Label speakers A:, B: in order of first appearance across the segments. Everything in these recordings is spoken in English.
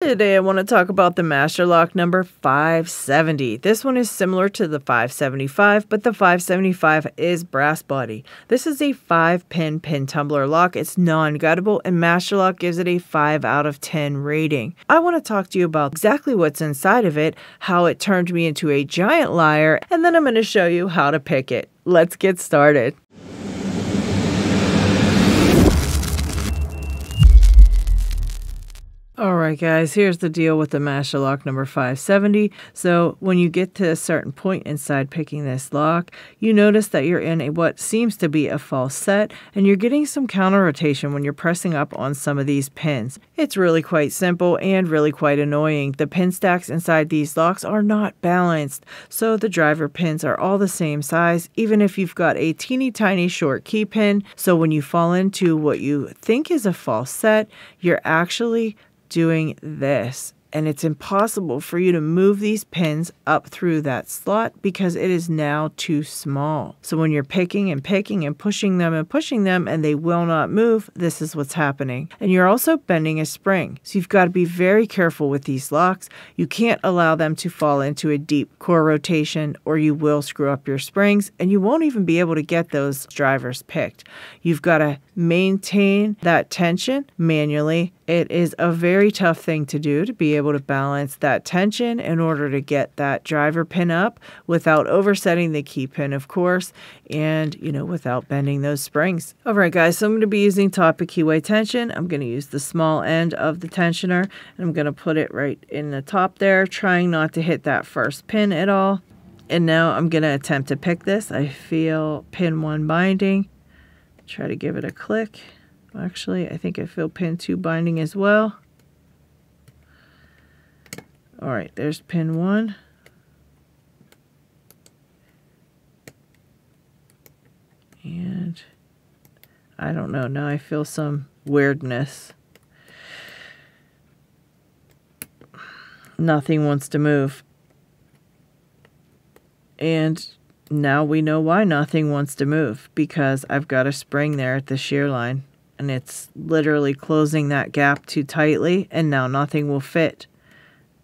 A: Today I want to talk about the Masterlock number 570. This one is similar to the 575, but the 575 is brass body. This is a 5-pin pin tumbler lock. It's non-guttable, and Masterlock gives it a 5 out of 10 rating. I want to talk to you about exactly what's inside of it, how it turned me into a giant liar, and then I'm going to show you how to pick it. Let's get started. Alright guys, here's the deal with the Masterlock number 570. So when you get to a certain point inside picking this lock, you notice that you're in what seems to be a false set, and you're getting some counter rotation when you're pressing up on some of these pins. It's really quite simple and really quite annoying. The pin stacks inside these locks are not balanced, so the driver pins are all the same size, even if you've got a teeny tiny short key pin. So when you fall into what you think is a false set, you're actually doing this, and it's impossible for you to move these pins up through that slot because it is now too small. So when you're picking and pushing them and they will not move, this is what's happening. And you're also bending a spring, so you've got to be very careful with these locks. You can't allow them to fall into a deep core rotation or you will screw up your springs, and you won't even be able to get those drivers picked. You've got to maintain that tension manually. It is a very tough thing to do, to be able to balance that tension in order to get that driver pin up without oversetting the key pin, of course, and without bending those springs. All right guys, so I'm going to be using topic keyway tension. I'm going to use the small end of the tensioner, and I'm going to put it right in the top there, trying not to hit that first pin at all. And now I'm going to attempt to pick this. I feel pin 1 binding. Try to give it a click. Actually, I think I feel pin 2 binding as well. All right, there's pin 1. And I don't know, now I feel some weirdness. Nothing wants to move. And now we know why nothing wants to move, because I've got a spring there at the shear line, and it's literally closing that gap too tightly, and now nothing will fit.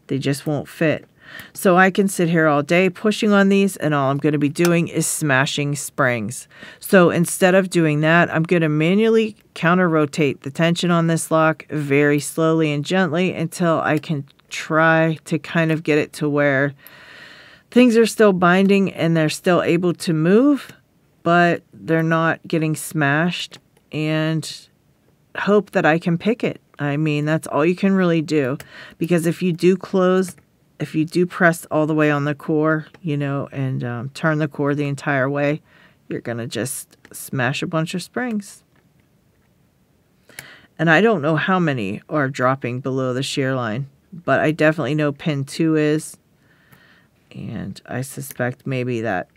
A: They just won't fit. So I can sit here all day pushing on these, and all I'm going to be doing is smashing springs. So instead of doing that, I'm going to manually counter rotate the tension on this lock very slowly and gently until I can try to kind of get it to where things are still binding and they're still able to move, but they're not getting smashed, and hope that I can pick it. I mean, that's all you can really do, because if you do press all the way on the core, and turn the core the entire way, you're going to just smash a bunch of springs. And I don't know how many are dropping below the shear line, but I definitely know pin 2 is. And I suspect maybe that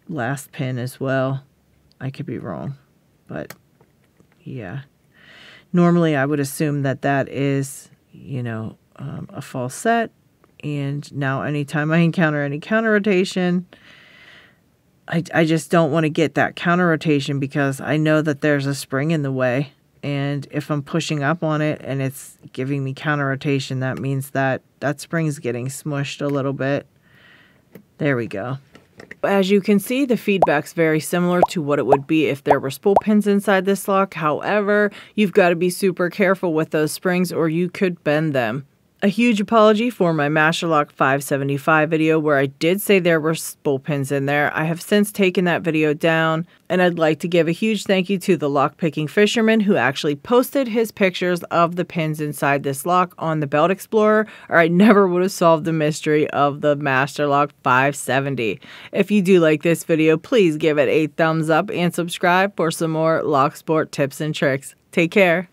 A: last pin as well. I could be wrong, but yeah. Normally I would assume that that is, a false set. And now anytime I encounter any counter rotation, I just don't want to get that counter rotation because I know that there's a spring in the way. And if I'm pushing up on it and it's giving me counter rotation, that means that that spring is getting smushed a little bit. There we go. As you can see, the feedback's very similar to what it would be if there were spool pins inside this lock. However, you've got to be super careful with those springs or you could bend them. A huge apology for my Masterlock 575 video where I did say there were spool pins in there. I have since taken that video down, and I'd like to give a huge thank you to the lockpicking fisherman who actually posted his pictures of the pins inside this lock on the Belt Explorer, or I never would have solved the mystery of the Masterlock 570. If you do like this video, please give it a thumbs up and subscribe for some more locksport tips and tricks. Take care.